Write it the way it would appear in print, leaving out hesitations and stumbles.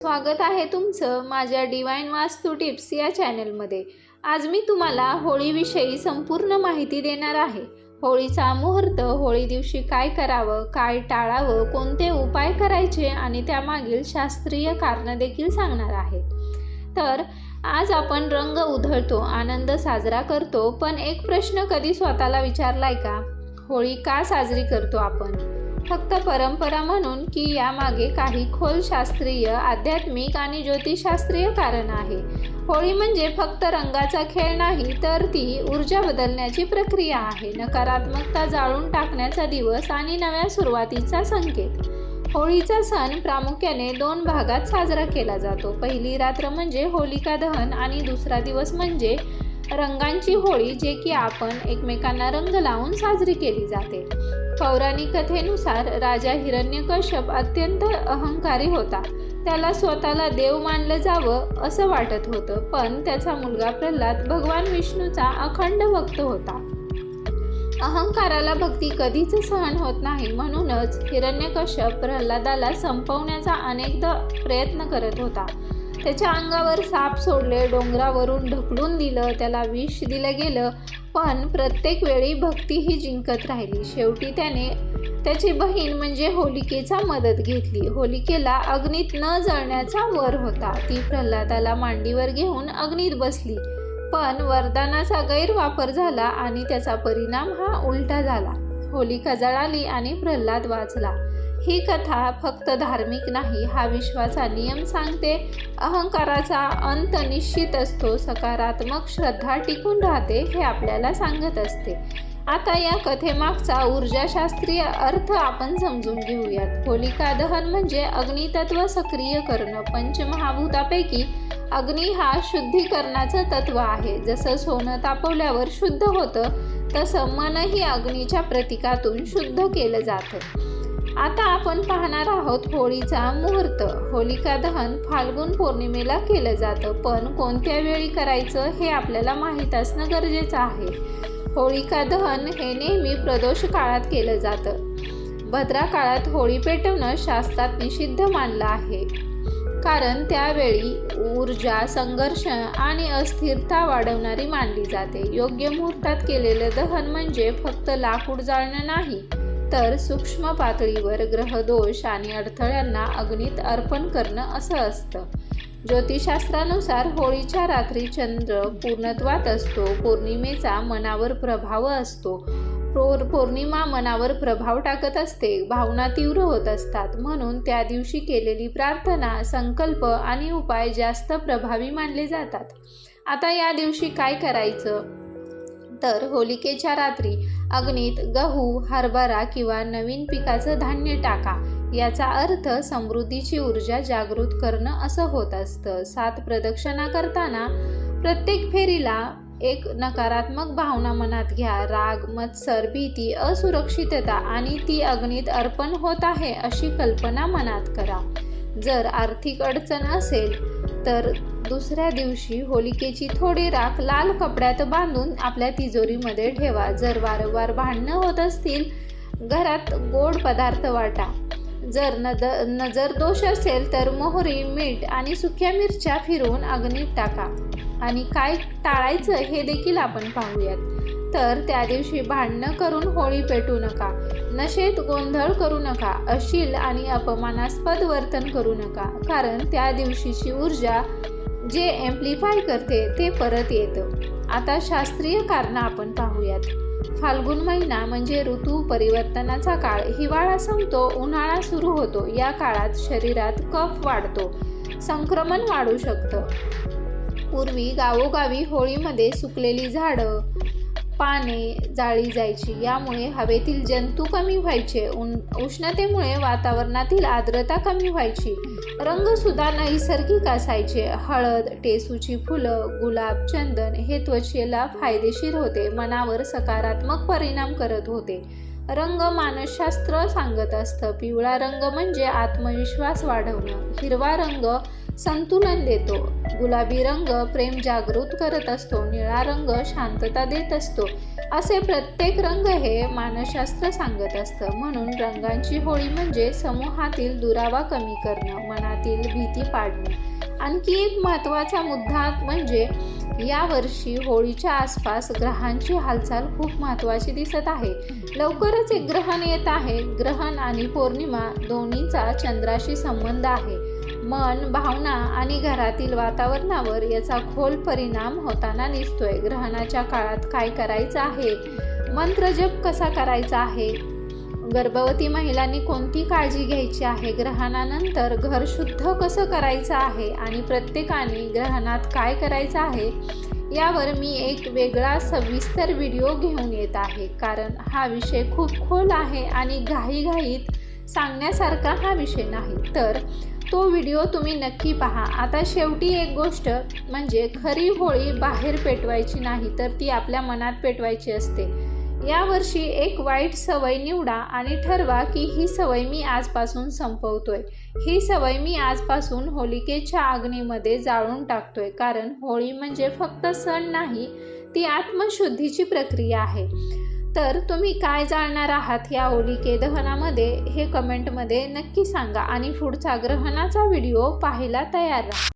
स्वागत आहे तुमचं माझ्या डिवाइन वास्तू टिप्स या चॅनलमध्ये। आज मी तुम्हाला होळीविषयी संपूर्ण माहिती देणार आहे। होळीचा मुहूर्त, होळी दिवशी काय करावं, काय टाळावं, कोणते उपाय करायचे आणि त्यामागील शास्त्रीय कारण देखील सांगणार आहे। तर आज आपण रंग उधळतो, आनंद साजरा करतो, पण एक प्रश्न कधी स्वतःला विचारलाय का? होळी का साजरी करतो आपण? फक्त परंपरा म्हणून की यामागे काही खोल शास्त्रीय, आध्यात्मिक आणि ज्योतिषशास्त्रीय कारण आहे? होळी म्हणजे फक्त रंगाचा खेळ नाही, तर ती ऊर्जा बदलण्याची प्रक्रिया आहे, नकारात्मकता जाळून टाकण्याचा दिवस आणि नव्या सुरुवातीचा संकेत। होळीचा सण प्रामुख्याने 2 भागात साजरा केला जातो। पहिली रात्र म्हणजे होलिका दहन आणि दुसरा दिवस म्हणजे रंगांची होळी, जे की आपण एकमेकांना रंग लावून साजरी केली जाते। पौराणिक कथेनुसार राजा हिरण्यकश्यप अत्यंत अहंकारी होता। त्याला स्वतःला देव मानलं जावं असं वाटत होतं, पण त्याचा मुलगा प्रल्हाद भगवान विष्णूचा अखंड भक्त होता। अहंकाराला भक्ती कधीच सहन होत नाही, म्हणूनच हिरण्यकश्यप प्रल्हादाला संपवण्याचा अनेकदा प्रयत्न करत होता। त्याच्या अंगावर साप सोडले, डोंगरावरून ढकलून दिलं, त्याला विष दिलं गेलं, पण प्रत्येक वेळी भक्ती ही जिंकत राहिली। शेवटी त्याने त्याची बहीण म्हणजे होलिकेचा मदत घेतली। होलिकेला अग्नीत न जळण्याचा वर होता। ती प्रल्हादाला मांडीवर घेऊन अग्नीत बसली, पण वरदानाचा गैरवापर झाला आणि त्याचा परिणाम हा उलटा झाला। होलिका जळाली आणि प्रल्हाद वाचला। ही कथा फक्त धार्मिक नाही, हा विश्वाचा नियम सांगते। अहंकाराचा अंत निश्चित असतो, सकारात्मक श्रद्धा टिकून राहते हे आपल्याला सांगत असते। आता या कथेमागचा ऊर्जाशास्त्रीय अर्थ आपण समजून घेऊयात। होलिका दहन म्हणजे अग्नितत्व सक्रिय करणं। पंचमहाभूतापैकी अग्नी हा शुद्धीकरणाचं तत्व आहे। जसं सोनं तापवल्यावर शुद्ध होतं, तसं मनही अग्नीच्या प्रतीकातून शुद्ध केलं जातं। आता आपण पाहणार आहोत होळीचा मुहूर्त। होलिका दहन फाल्गुन पौर्णिमेला केलं जातं, पण कोणत्या वेळी करायचं हे आपल्याला माहीत असणं गरजेचं आहे। होलिका दहन हे नेहमी प्रदोष काळात केलं जातं। भद्रा काळात होळी पेटवणं शास्त्रात निषिद्ध मानलं आहे, कारण त्यावेळी ऊर्जा, संघर्ष आणि अस्थिरता वाढवणारी मानली जाते। योग्य मुहूर्तात केलेलं दहन म्हणजे फक्त लाकूड जाळणं नाही, तर सूक्ष्म पातळीवर ग्रहदोष आणि अडथळ्यांना अग्नीत अर्पण करणं असं असतं। ज्योतिषशास्त्रानुसार होळीच्या रात्री चंद्र पूर्णत्वात असतो। पौर्णिमेचा मनावर प्रभाव असतो। पौर्णिमा मनावर प्रभाव टाकत असते, भावना तीव्र होत असतात, म्हणून त्या दिवशी केलेली प्रार्थना, संकल्प आणि उपाय जास्त प्रभावी मानले जातात। आता या दिवशी काय करायचं? तर होलिकेच्या रात्री अग्नीत गहू, हरभरा किंवा नवीन पिकाचं धान्य टाका। याचा अर्थ समृद्धीची ऊर्जा जागृत करणं असं होत असतं। 7 प्रदक्षिणा करताना प्रत्येक फेरीला एक नकारात्मक भावना मनात घ्या। राग, मत्सर, भीती, असुरक्षितता आणि ती अग्नीत अर्पण होत आहे अशी कल्पना मनात करा। जर आर्थिक अडचण असेल तर दुसऱ्या दिवशी होलिकेची थोडी राख लाल कपड्यात बांधून आपल्या तिजोरीमध्ये ठेवा। जर वारंवार भांडणं होत असतील, घरात गोड पदार्थ वाटा। जर नजर दोष असेल तर मोहरी, मीठ आणि सुक्या मिरच्या फिरवून अग्नीत टाका। आणि काय टाळायचं हे देखील आपण पाहूयात। तर त्या दिवशी भांडणं करून होळी पेटू नका, नशेत गोंधळ करू नका, अश्लील आणि अपमानास्पद वर्तन करू नका, कारण त्या दिवशीची ऊर्जा जे एम्प्लिफाय करते ते परत येतं। आता शास्त्रीय कारणं आपण पाहूयात। फाल्गुन महिना म्हणजे ऋतू परिवर्तनाचा काळ। हिवाळा संपतो, उन्हाळा सुरू होतो। या काळात शरीरात कफ वाढतो, संक्रमण वाढू शकतं। पूर्वी गावोगावी होळीमध्ये सुकलेली झाडं, पाने जाळली जायची, यामुळे हवेतील जंतू कमी व्हायचे, उष्णतेमुळे वातावरणातील आर्द्रता कमी व्हायची, रंग सुद्धा नैसर्गिक असायचे। हळद, टेसूची फुलं, गुलाब, चंदन हे त्वचेला फायदेशीर होते, मनावर सकारात्मक परिणाम करत होते। रंग मानसशास्त्र सांगत असतं। पिवळा रंग म्हणजे आत्मविश्वास वाढवणं, हिरवा रंग संतुलन देतो. गुलाबी रंग प्रेम जागृत करत असतो. निळा रंग शांतता देत असतो. असे प्रत्येक रंग हे मानसशास्त्र सांगत असतं. म्हणून रंगांची होळी म्हणजे समूहातील दुरावा कमी करणं, मनातील भीती पाडणं. आणखी एक महत्त्वाचा मुद्दा म्हणजे यावर्षी होळीच्या आसपास ग्रहांची हालचाल खूप महत्त्वाची दिसत आहे. लवकरच एक ग्रहण येत आहे. ग्रहण आणि पौर्णिमा दोन्हीचा चंद्राशी संबंध आहे. मन, भावना आणि घरातील वातावरणावर याचा खोल परिणाम होताना दिसतोय. ग्रहणाच्या काळात काय करायचं आहे, मंत्रजप कसा करायचा आहे, गर्भवती महिलांनी कोणती काळजी घ्यायची आहे, ग्रहणानंतर घर शुद्ध कसं करायचं आहे आणि प्रत्येकाने ग्रहणात काय करायचं आहे यावर मी एक वेगळा सविस्तर व्हिडिओ घेऊन येत आहे. कारण हा विषय खूप खोल आहे आणि घाईघाईत सांगण्यासारखा हा विषय नाही. तर तो व्हिडिओ तुम्ही नक्की पहा. आता शेवटी एक गोष्ट म्हणजे खरी होळी बाहेर पेटवायची नाही तर ती आपल्या मनात पेटवायची असते. यावर्षी एक वाईट सवय निवडा आणि ठरवा की ही सवय मी आजपासून संपवतोय. ही सवय मी आजपासून होलिकेच्या अग्नीमध्ये जाळून टाकतोय. कारण होळी म्हणजे फक्त सण नाही, ती आत्मशुद्धीची प्रक्रिया आहे. तर तुम्ही काय जाळणार आहात या होलिके दहनामध्ये हे कमेंटमध्ये नक्की सांगा आणि पुढचा ग्रहणाचा व्हिडिओ पाहायला तयार राहा.